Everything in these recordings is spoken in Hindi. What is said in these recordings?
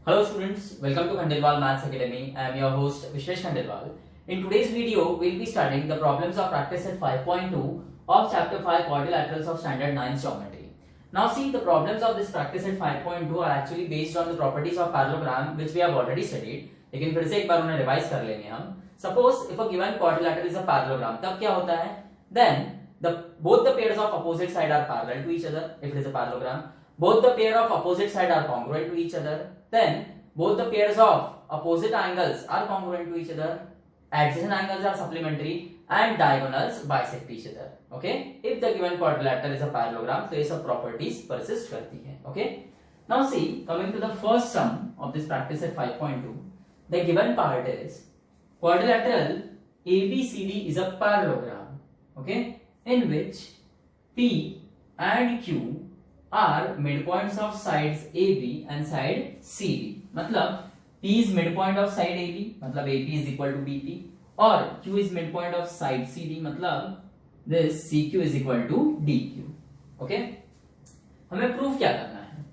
Hello students, welcome to Khandelwal Maths Academy. I am your host Vishwesh Khandelwal. In today's video, we will be studying the problems of practice set 5.2 of chapter 5 quadrilaterals of standard 9 geometry. Now see, the problems of this practice set 5.2 are actually based on the properties of parallelogram which we have already studied. लेकिन फिर से एक बार उन्हें रिवाइज कर लेंगे हम. Suppose if a given quadrilateral is a parallelogram, तब क्या होता है? Then both the pairs of opposite side are parallel to each other if it is a parallelogram. Both the pair of opposite side are congruent to each other. Then both the pairs of opposite angles are congruent to each other. Adjacent angles are supplementary and diagonals bisect each other. Okay? If the given quadrilateral is a parallelogram, तो ये सब properties persist करती है. Okay? Now see, coming to the first sum of this practice at 5.2, the given part is quadrilateral ABCD is a parallelogram. Okay? In which P and Q are midpoints of sides AB and side CD. मतलब P is midpoint of side AB, मतलब AP is equal to BP, और Q is midpoint of side CD, मतलब this CQ is equal to DQ. Okay? हमें प्रूफ क्या करना है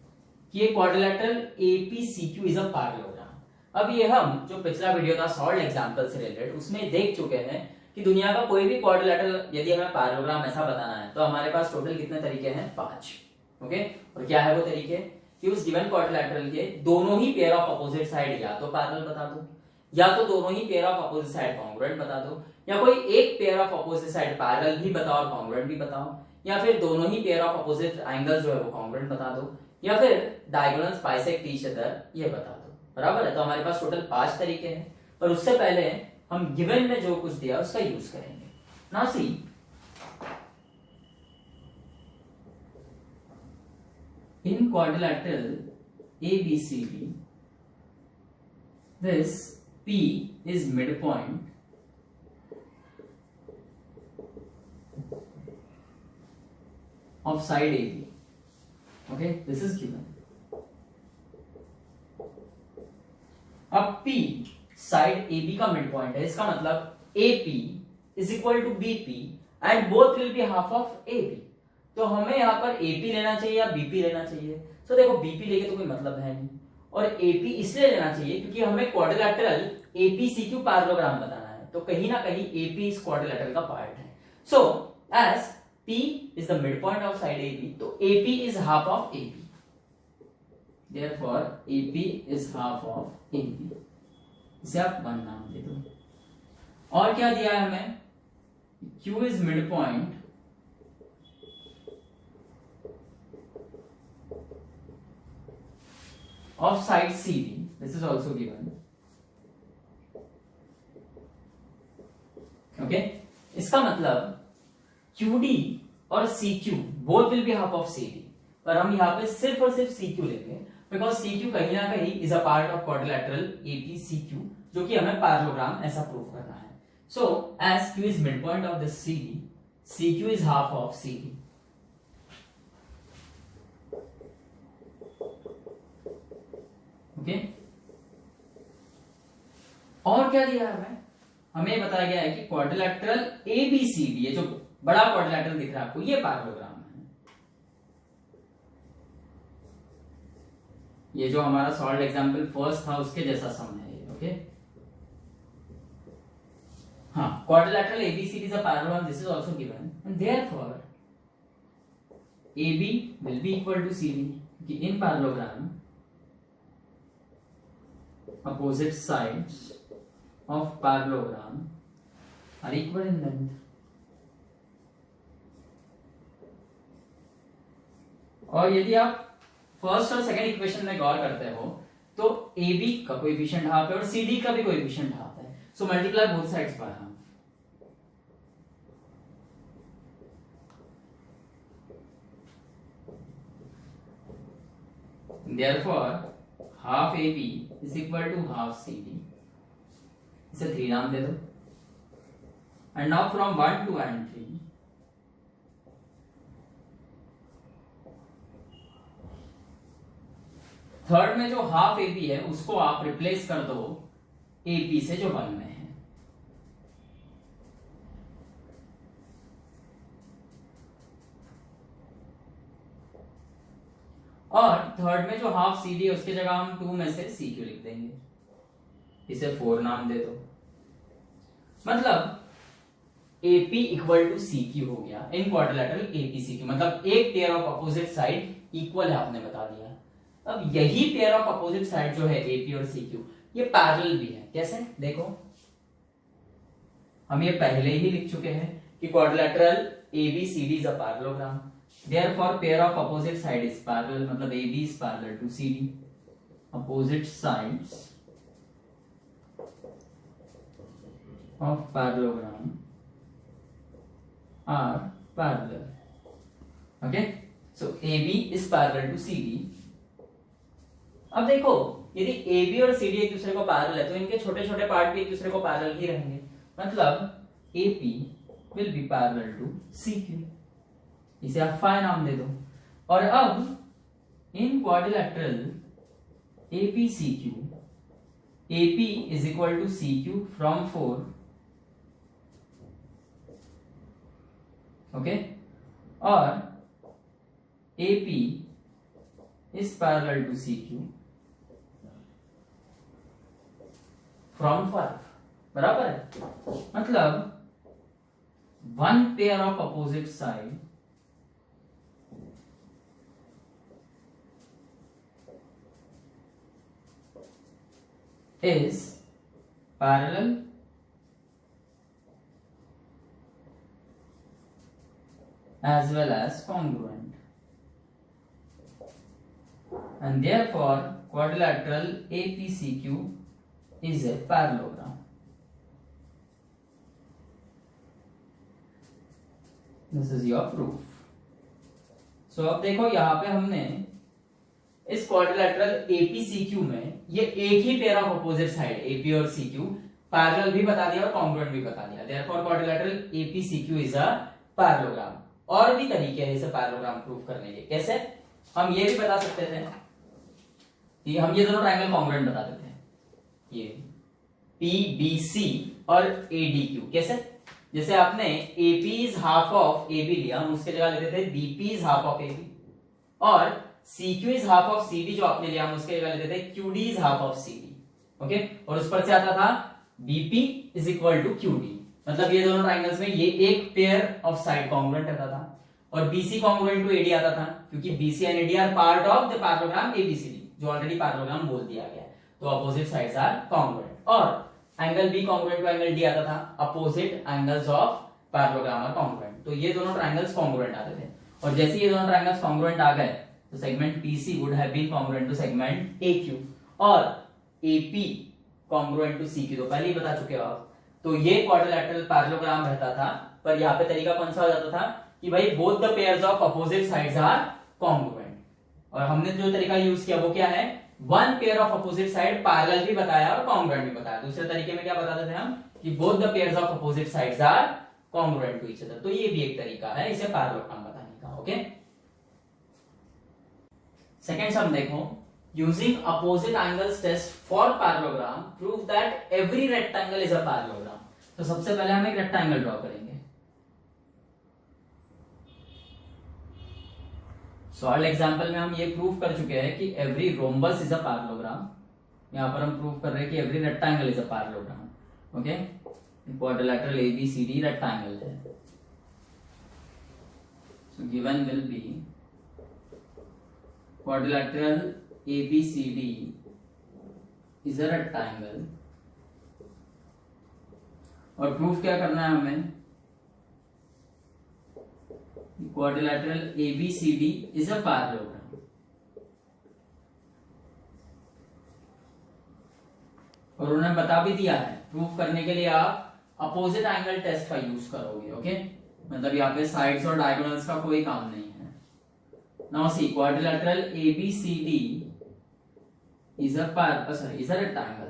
कि ये quadrilateral APCQ is a parallelogram. अब ये हम जो पिछला वीडियो था सॉल्व एग्जांपल से रिलेटेड उसमें देख चुके हैं कि दुनिया का कोई भी क्वाड्रिलेटरल यदि हमें पैरेललोग्राम ऐसा बताना है तो हमारे पास टोटल कितने तरीके हैं? 5. ओके? और क्या है वो तरीके कि उस गिवन क्वाड्रिलेटरल के दोनों ही पेयर ऑफ अपोजिट साइड या तो पैरेलल बता दो, या तो दोनों ही pair of opposite side congruent बता दो, या कोई एक pair of opposite side parallel भी बताओ और कॉन्ग्रुएंट भी बताओ, या फिर दोनों ही पेयर ऑफ अपोजिट एंगल्स जो है वो कॉन्ग्रुएंट बता दो, या फिर डायगोनल्स बाइसेक्ट ईच अदर ये बता दो. बराबर है? तो हमारे पास टोटल 5 तरीके हैं. पर उससे पहले हम गिवन में जो कुछ दिया उसका यूज करेंगे. Now see, in quadrilateral ABCD, this P is midpoint of side AB. Okay, this is given. अब P साइड AB का मिड पॉइंट है, इसका मतलब AP is equal to BP and both will be half of AB. तो हमें यहाँ पर AP लेना चाहिए या BP लेना चाहिए? तो देखो BP लेके तो कोई मतलब है नहीं, और AP इसलिए लेना चाहिए क्योंकि हमें क्वाड्रिलेटरल APCQ पैरेललोग्राम बताना है, तो कहीं ना कहीं AP इस क्वाड्रिलेटरल का पार्ट है. So as P is the midpoint of side AB, तो AP is half of AB. Therefore AP is half of AB. इसे आप 1 नाम दे दो. और क्या दिया है हमें? Q is midpoint of side CD. This is also given. Okay? इसका मतलब QD और CQ both will be half of CD. पर हम यहाँ पे सिर्फ और सिर्फ CQ लेंगे because CQ कहीं ना कहीं is a part of quadrilateral APCQ, जो कि हमें पैरेललोग्राम ऐसा प्रूव करना है. So as Q is midpoint of this CD, CQ is half of CD. Okay? और क्या दिया है हमें? हमें बताया गया है कि क्वाड्रिलेटरल ABCD, ये जो बड़ा क्वाड्रिलेटरल दिख रहा है आपको, ये पैरेललोग्राम है. ये जो हमारा सॉल्व एग्जांपल फर्स्ट था उसके जैसा सम है ये. ओके? हाँ, quadrilateral ABCD is a parallelogram. This is also given, and therefore AB will be equal to CD. क्योंकि in parallelogram opposite sides of parallelogram are equal in length. और यदि आप फर्स्ट और सेकंड इक्वेशन में गौर करते हो तो AB का कोएफिशिएंट हाफ है और CD का भी कोएफिशिएंट हाफ है. So multiply both sides by half. Therefore half AB is equal to half CD. इसे 3 नाम दे दो. And now from 1, 2 and 3, third में जो हाफ AB है उसको आप रिप्लेस कर दो AP से जो 1 में है. और थर्ड में जो हाफ सी डी है उसकी जगह हम 2 में से सी क्यू लिख देंगे, इसे 4 नाम दे दो। मतलब AP equal to C Q हो गया इन क्वाड्रिलेटरल AP CQ, मतलब एक pair of opposite side equal है, आपने बता दिया। अब यही पेयर ऑफ अपोजिट साइड जो है AP और CQ ये पैरेलल भी है। कैसे देखो, हम ये पहले ही लिख चुके हैं कि quadrilateral ABCD is a parallelogram, therefore pair of opposite side is parallel, मतलब AB is parallel to CD, opposite sides of parallelogram are parallel. Okay, so AB is parallel to CD. अब देखो यदि AB और CD एक दूसरे को पैरेलल है तो इनके छोटे छोटे पार्ट भी एक दूसरे को पैरेलल ही रहेंगे, मतलब AP will be parallel to CQ, इसे आप फाई नाम दे दो। और अब इन quadrilateral APCQ, AP is equal to CQ from 4, okay, और AP is parallel to CQ from 5, बराबर है। मतलब one pair of opposite side is parallel as well as congruent, and therefore quadrilateral APCQ is a parallelogram. This is your proof. So अब देखो यहाँ पे हमने इस क्वाड्रिलेटरल APCQ में ये एक ही pair of opposite side AP और CQ पैरेलल भी बता दिया और कॉन्ग्रुएंट भी बता दिया, therefore quadrilateral APCQ is a parallelogram। और भी तरीके हैं इसे पैरेललोग्राम प्रूव करने के। कैसे, हम ये भी बता सकते थे कि हम ये दोनों ट्रायंगल कॉन्ग्रुएंट बता देते हैं, ये PBC और ADQ। कैसे, जैसे आपने AP is half of AB लिया, हम उसके जगह लेते थे BP is half of AB, और CQ is half of CD जो आपने लिया, हम उसके जगह लेते थे QD is half of CD। Okay, और उस पर से आता था BP is equal to QD, मतलब ये दोनों ट्रायंगल्स में ये एक पेयर ऑफ साइड कॉन्ग्रुएंट रहता था, और BC कॉन्ग्रुएंट टू AD आता था, क्योंकि BC and AD are part of the parallelogram ABCD, जो ऑलरेडी पैरेललोग्राम बोल दिया गया है, तो अपोजिट साइड्स आर कॉन्ग्रुएंट। और angle B congruent to angle D आता था, opposite angles of parallelogram are congruent, तो ये दोनों ट्रायंगल्स कॉन्ग्रुएंट आते थे। और जैसे ये दोनों ट्रायंगल्स कॉन्ग्रुएंट आ गए तो segment PC would have been congruent to segment AQ, और AP कॉन्ग्रुएंट टू CQ, तो पहले ही बता चुके हो आप। तो ये क्वाड्रिलेटरल पैरेललोग्राम रहता था, पर यहाँ पे तरीका कौन सा हो जाता था कि भाई both the pairs of opposite sides are congruent, और हमने जो तरीका यूज किया वो क्या है, one pair of opposite side parallel भी बताया और कॉन्ग्रुएंट भी बताया। दूसरे तरीके में क्या बताते थे हम कि both the pairs of opposite sides are congruent to each other, तो ये भी एक तरीका है इसे पैरेललोग्राम बताने का। ओके, सेकंड सम देखो, using opposite angles test for parallelogram prove that every rectangle is a parallelogram। तो सबसे पहले हम एक रेक्टेंगल ड्रॉ करेंगे। सॉल्व एग्जांपल में हम ये प्रूव कर चुके हैं कि every rhombus is a parallelogram, यहां पर हम प्रूव कर रहे हैं कि every rectangle is a parallelogram. Okay, quadrilateral ABCD rectangle है, so given will be quadrilateral ABCD is a rectangle, और प्रूफ क्या करना है हमें, quadrilateral ABCD is a parallelogram। और उन्होंने बता भी दिया है प्रूफ करने के लिए आप अपोजिट एंगल टेस्ट का यूज करोगे। ओके, मतलब यहाँ पे साइड्स और डायगोनल्स का कोई काम नहीं है। Now see, quadrilateral ABCD is a rectangle.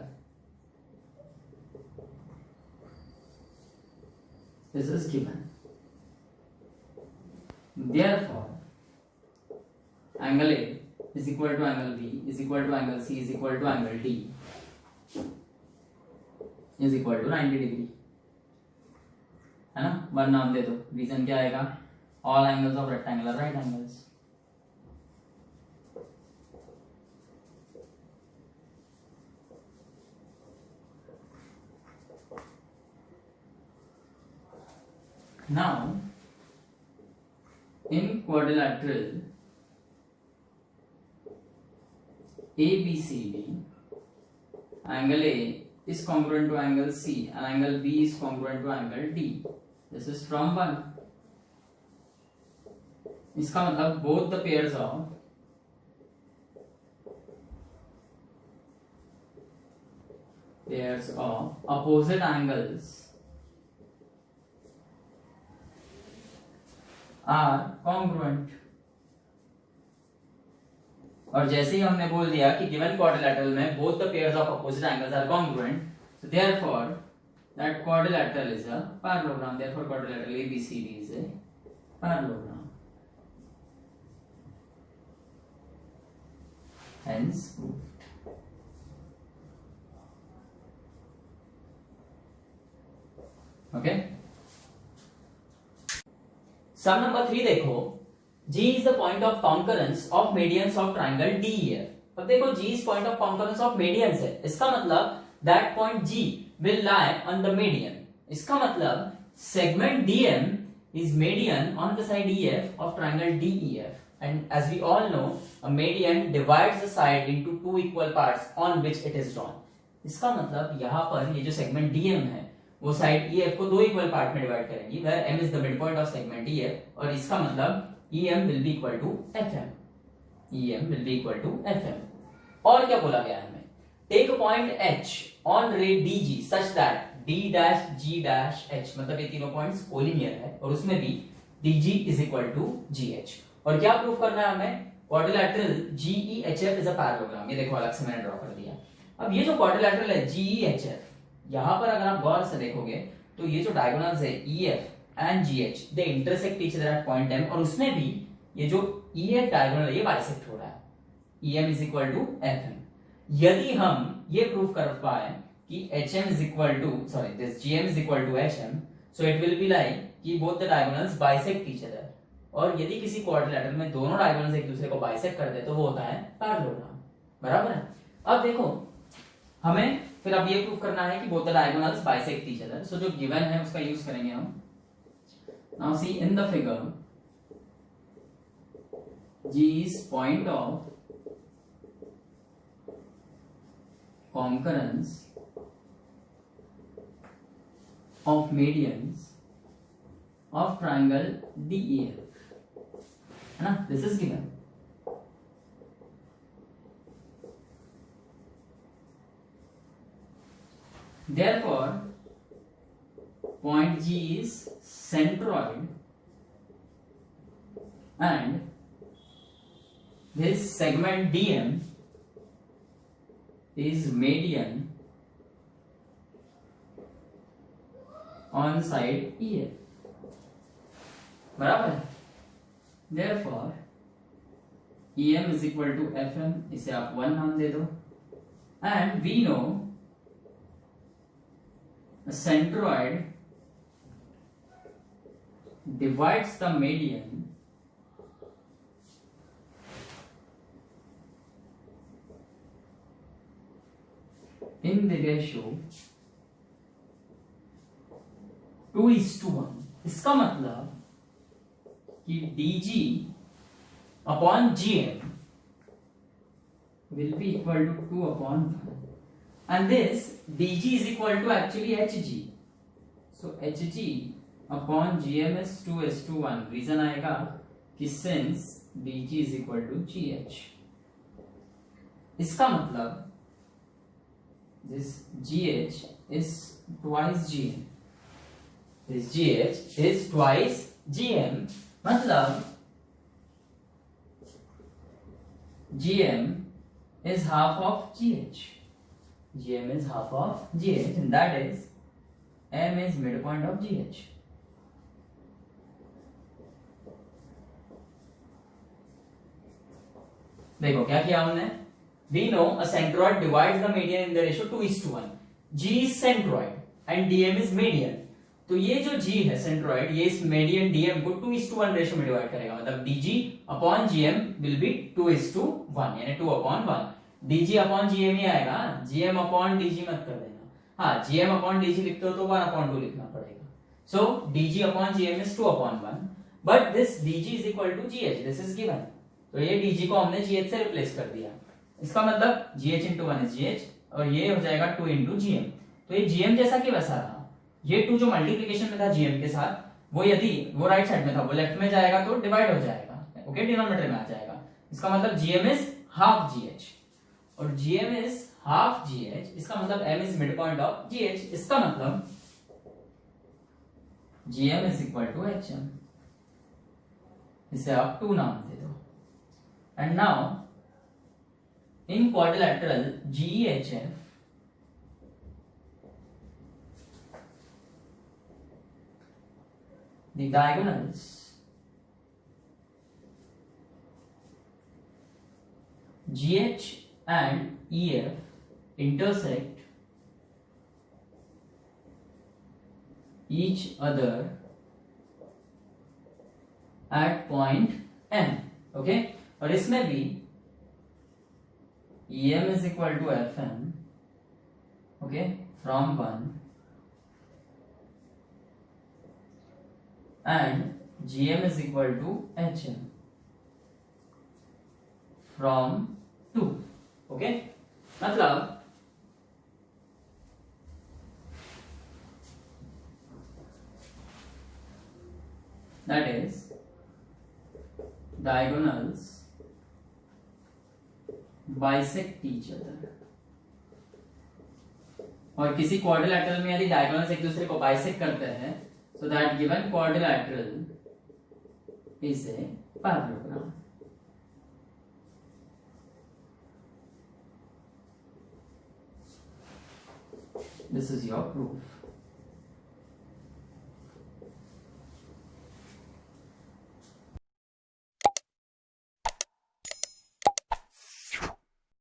This is given. Therefore, angle A is equal to angle B is equal to angle C is equal to angle D is equal to 90 degree, है ना। वन नाम दे दो, रीजन क्या आएगा, all angles of rectangle are right angles। Now in quadrilateral ABCD, angle A is congruent to angle C and angle B is congruent to angle D. This is from 1. इसका मतलब both the pairs of opposite angles are congruent. और जैसे ही हमने बोल दिया कि गिवन क्वाड्रिलेटरल में both the pairs of opposite angles are congruent, so therefore that quadrilateral is a parallelogram. Therefore quadrilateral ABCD is a parallelogram. Hence proved. Okay. Sum number 3 देखो, G is the point of concurrence of medians of triangle DEF. अब देखो G is point of concurrence of medians है, इसका मतलब that point G will lie on the median. इसका मतलब segment DM is median on the side EF of triangle DEF. And as we all know, a median divides the side into two equal parts on which it is drawn. इसका मतलब यहाँ पर ये जो segment DM है वो साइड EF को दो इक्वल पार्ट में डिवाइड करेंगी, where M is the midpoint of segment EF, और इसका मतलब EM will be equal to FM. EM will be equal to FM. और क्या बोला गया है हमें? Take a point H on ray DG such that D dash G dash H, मतलब ये तीनों पॉइंट्स कोलिनियर है और उसमें भी DG is equal to GH. और क्या प्रूफ करना है हमें? Quadrilateral GEHF is a parallelogram. ये देखो अलग से मैंने ड्रॉ कर दिया. अब ये जो क्वाड्रिलैटरल है GEHF, यहाँ पर अगर आप गौर से देखोगे तो ये जो डायगोनल्स है EF and GH they intersect each other at point M, और उसमें भी ये जो EF डायगोनल है ये बाइसेक्ट हो रहा है. EM is equal to FM. यदि हम ये प्रूफ कर पाए कि HM is equal to this GM is equal to HM, so it will be like कि both the diagonals bisect each other. और यदि किसी क्वाड्रिलैटरल में दोनों डायगोनल्स एक दूसरे को बाइसेक्ट कर दे तो वो होता है पैरेललोग्राम. बराबर है. अब देखो हमें फिर अब ये प्रूफ करना है कि both the diagonals bisect each other. So जो गिवन है उसका यूज करेंगे हम. Now see in the figure, G is point of concurrence of medians of triangle DEF. है ना? This is given. Therefore, point G is centroid and this segment DM is median on side EF. बराबर है. Therefore, EM is equal to FM. इसे आप 1 नाम दे दो. And we know a centroid divides the median in the ratio 2:1. इसका मतलब कि DG upon GM will be equal to 2/1. And this DG is equal to actually HG. So HG upon GM is 2:1. Reason आएगा कि since DG is equal to GH. इसका मतलब this GH is twice GM. This GH is twice GM. मतलब GM is half of GH. GM is half of GH, and that is M is midpoint of GH. देखो क्या किया हमने. We know a centroid divides the median in the ratio 2:1. G is centroid and DM is median. तो ये जो G है centroid, ये इस median DM को 2:1 रेशियो में डिवाइड करेगा. मतलब DG upon GM will be 2:1, यानी 2/1. DG upon GM ही आएगा. GM upon DG मत कर देना. हाँ, GM upon DG लिखते हो तो 1/2 लिखना पड़ेगा. So dg upon gm is 2 upon 1, but this dg is equal to gh, this is given. तो ये dg को हमने gh से रिप्लेस कर दिया, इसका मतलब gh into 1 is gh और ये हो जाएगा 2 into gm। तो ये gm जैसा कि वैसा रहा, ये 2 जो मल्टीप्लिकेशन में था gm के साथ, वो यदि वो राइट साइड में था वो लेफ्ट में जाएगा तो डिवाइड हो जाएगा, ओके, डिनोमिनेटर में आ जाएगा। इसका मतलब gm is half gh और gm is half gh, इसका मतलब m is midpoint of gh, इसका मतलब gm is equal to hm। इसे आप 2 नाम दे दो। And now in quadrilateral GEHF the diagonals GH and EF intersect each other at point M, okay. और इसमें भी EM is equal to FM, okay, from 1 and GM is equal to HM from 2, okay. मतलब that is diagonals bisect each other। और किसी क्वाड्रिलेटरल में यदि डायगोनल्स एक दूसरे को बाइसेक्ट करते हैं, so that given quadrilateral is a parallelogram। This is your proof।